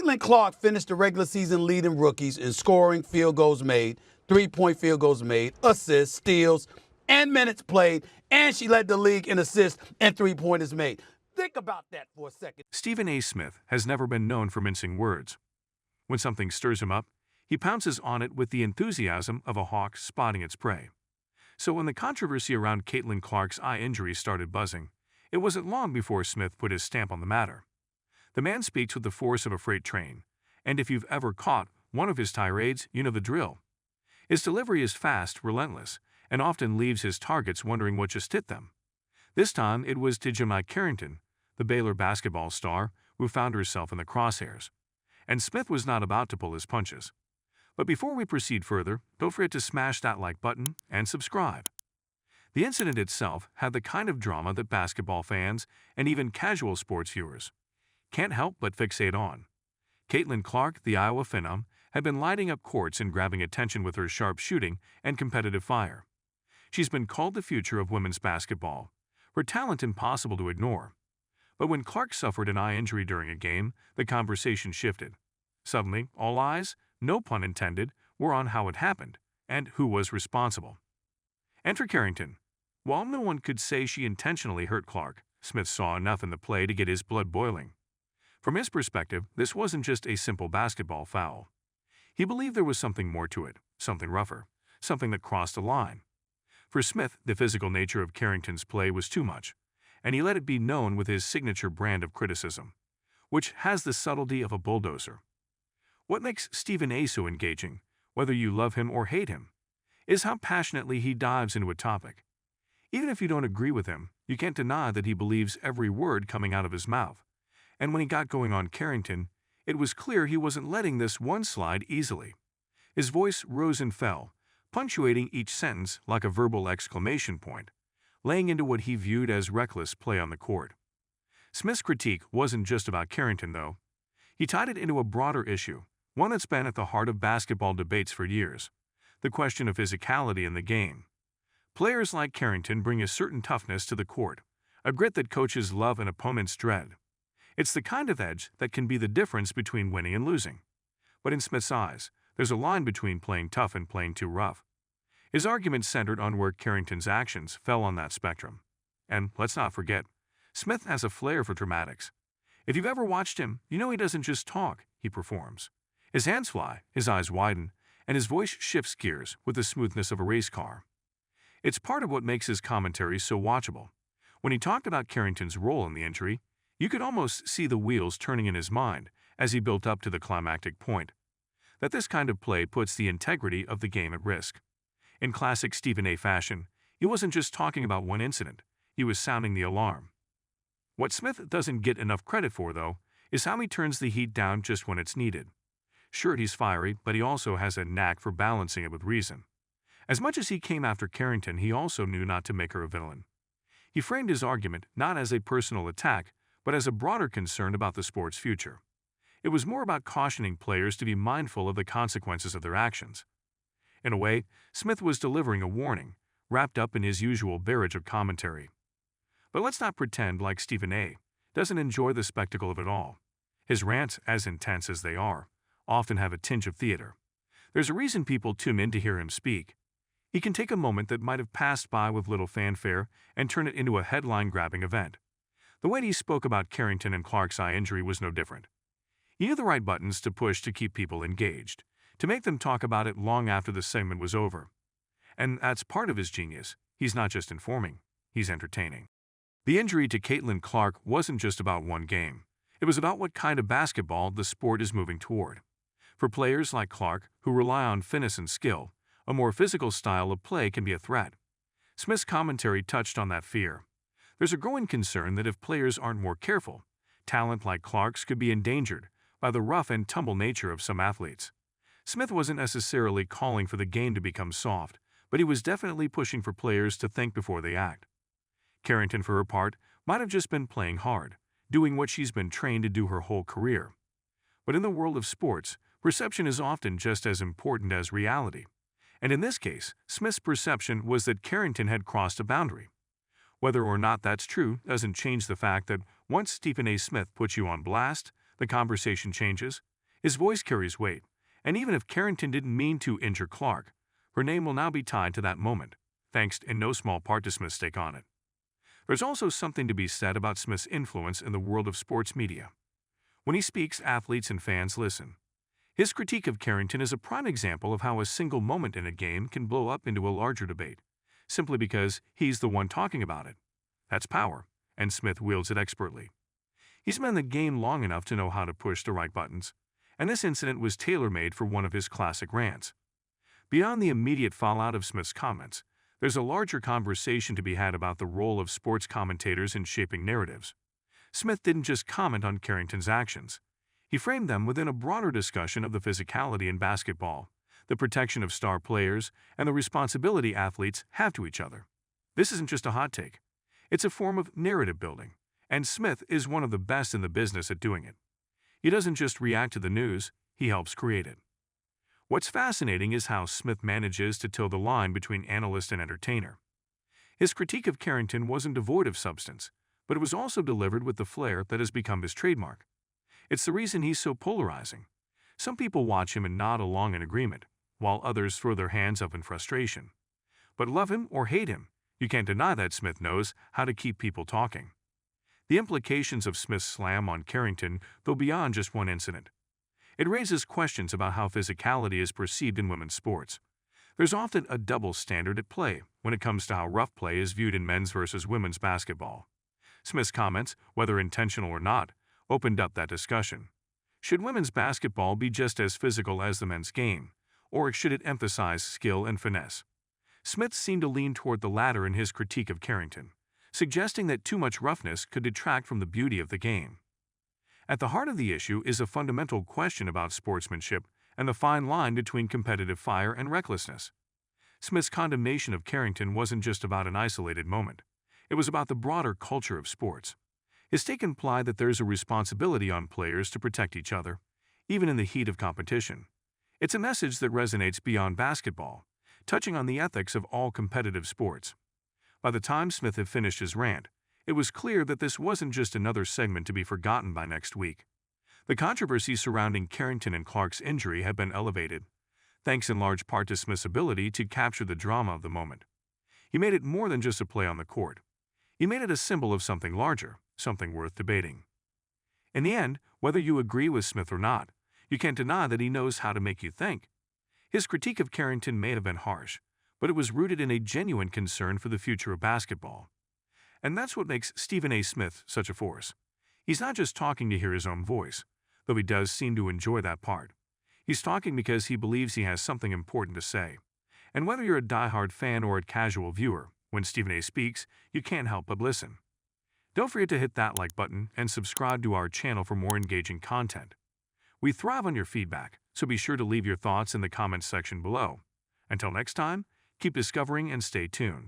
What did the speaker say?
Caitlin Clark finished the regular season leading rookies in scoring, field goals made, three-point field goals made, assists, steals, and minutes played, and she led the league in assists and three-pointers made. Think about that for a second. Stephen A. Smith has never been known for mincing words. When something stirs him up, he pounces on it with the enthusiasm of a hawk spotting its prey. So when the controversy around Caitlin Clark's eye injury started buzzing, it wasn't long before Smith put his stamp on the matter. The man speaks with the force of a freight train, and if you've ever caught one of his tirades, you know the drill. His delivery is fast, relentless, and often leaves his targets wondering what just hit them. This time it was Dijonai Carrington, the Baylor basketball star, who found herself in the crosshairs. And Smith was not about to pull his punches. But before we proceed further, don't forget to smash that like button and subscribe. The incident itself had the kind of drama that basketball fans and even casual sports viewers can't help but fixate on. Caitlin Clark, the Iowa phenom, had been lighting up courts and grabbing attention with her sharp shooting and competitive fire. She's been called the future of women's basketball, her talent impossible to ignore. But when Clark suffered an eye injury during a game, the conversation shifted. Suddenly, all eyes, no pun intended, were on how it happened and who was responsible. Enter Carrington. While no one could say she intentionally hurt Clark, Smith saw enough in the play to get his blood boiling. From his perspective, this wasn't just a simple basketball foul. He believed there was something more to it, something rougher, something that crossed a line. For Smith, the physical nature of Carrington's play was too much, and he let it be known with his signature brand of criticism, which has the subtlety of a bulldozer. What makes Stephen A. so engaging, whether you love him or hate him, is how passionately he dives into a topic. Even if you don't agree with him, you can't deny that he believes every word coming out of his mouth. And when he got going on Carrington, it was clear he wasn't letting this one slide easily. His voice rose and fell, punctuating each sentence like a verbal exclamation point, laying into what he viewed as reckless play on the court. Smith's critique wasn't just about Carrington, though. He tied it into a broader issue, one that's been at the heart of basketball debates for years: the question of physicality in the game. Players like Carrington bring a certain toughness to the court, a grit that coaches love and opponents dread. It's the kind of edge that can be the difference between winning and losing. But in Smith's eyes, there's a line between playing tough and playing too rough. His argument centered on where Carrington's actions fell on that spectrum. And let's not forget, Smith has a flair for dramatics. If you've ever watched him, you know he doesn't just talk, he performs. His hands fly, his eyes widen, and his voice shifts gears with the smoothness of a race car. It's part of what makes his commentary so watchable. When he talked about Carrington's role in the injury, you could almost see the wheels turning in his mind as he built up to the climactic point. That this kind of play puts the integrity of the game at risk. In classic Stephen A. fashion, he wasn't just talking about one incident, he was sounding the alarm. What Smith doesn't get enough credit for, though, is how he turns the heat down just when it's needed. Sure, he's fiery, but he also has a knack for balancing it with reason. As much as he came after Carrington, he also knew not to make her a villain. He framed his argument not as a personal attack, but as a broader concern about the sport's future. It was more about cautioning players to be mindful of the consequences of their actions. In a way, Smith was delivering a warning, wrapped up in his usual barrage of commentary. But let's not pretend like Stephen A. doesn't enjoy the spectacle of it all. His rants, as intense as they are, often have a tinge of theater. There's a reason people tune in to hear him speak. He can take a moment that might have passed by with little fanfare and turn it into a headline-grabbing event. The way he spoke about Carrington and Clark's eye injury was no different. He knew the right buttons to push to keep people engaged, to make them talk about it long after the segment was over. And that's part of his genius. He's not just informing, he's entertaining. The injury to Caitlin Clark wasn't just about one game. It was about what kind of basketball the sport is moving toward. For players like Clark, who rely on finesse and skill, a more physical style of play can be a threat. Smith's commentary touched on that fear. There's a growing concern that if players aren't more careful, talent like Clark's could be endangered by the rough and tumble nature of some athletes. Smith wasn't necessarily calling for the game to become soft, but he was definitely pushing for players to think before they act. Carrington, for her part, might have just been playing hard, doing what she's been trained to do her whole career. But in the world of sports, perception is often just as important as reality. And in this case, Smith's perception was that Carrington had crossed a boundary. Whether or not that's true doesn't change the fact that once Stephen A. Smith puts you on blast, the conversation changes, His voice carries weight, and even if Carrington didn't mean to injure Clark, her name will now be tied to that moment, thanks in no small part to Smith's stake on it. There's also something to be said about Smith's influence in the world of sports media. When he speaks, athletes and fans listen. His critique of Carrington is a prime example of how a single moment in a game can blow up into a larger debate, simply because he's the one talking about it. That's power, and Smith wields it expertly. He's been in the game long enough to know how to push the right buttons, and this incident was tailor-made for one of his classic rants. Beyond the immediate fallout of Smith's comments, there's a larger conversation to be had about the role of sports commentators in shaping narratives. Smith didn't just comment on Carrington's actions. He framed them within a broader discussion of the physicality in basketball, the protection of star players, and the responsibility athletes have to each other. This isn't just a hot take. It's a form of narrative building, and Smith is one of the best in the business at doing it. He doesn't just react to the news, he helps create it. What's fascinating is how Smith manages to toe the line between analyst and entertainer. His critique of Carrington wasn't devoid of substance, but it was also delivered with the flair that has become his trademark. It's the reason he's so polarizing. Some people watch him and nod along in agreement, while others throw their hands up in frustration. But love him or hate him, you can't deny that Smith knows how to keep people talking. The implications of Smith's slam on Carrington go beyond just one incident. It raises questions about how physicality is perceived in women's sports. There's often a double standard at play when it comes to how rough play is viewed in men's versus women's basketball. Smith's comments, whether intentional or not, opened up that discussion. Should women's basketball be just as physical as the men's game, or should it emphasize skill and finesse? Smith seemed to lean toward the latter in his critique of Carrington, suggesting that too much roughness could detract from the beauty of the game. At the heart of the issue is a fundamental question about sportsmanship and the fine line between competitive fire and recklessness. Smith's condemnation of Carrington wasn't just about an isolated moment. It was about the broader culture of sports. His take implied that there's a responsibility on players to protect each other, even in the heat of competition. It's a message that resonates beyond basketball, touching on the ethics of all competitive sports. By the time Smith had finished his rant, it was clear that this wasn't just another segment to be forgotten by next week. The controversy surrounding Carrington and Clark's injury had been elevated, thanks in large part to Smith's ability to capture the drama of the moment. He made it more than just a play on the court. He made it a symbol of something larger, something worth debating. In the end, whether you agree with Smith or not, you can't deny that he knows how to make you think. His critique of Carrington may have been harsh, but it was rooted in a genuine concern for the future of basketball. And that's what makes Stephen A. Smith such a force. He's not just talking to hear his own voice, though he does seem to enjoy that part. He's talking because he believes he has something important to say. And whether you're a diehard fan or a casual viewer, when Stephen A. speaks, you can't help but listen. Don't forget to hit that like button and subscribe to our channel for more engaging content. We thrive on your feedback, so be sure to leave your thoughts in the comments section below. Until next time, keep discovering and stay tuned.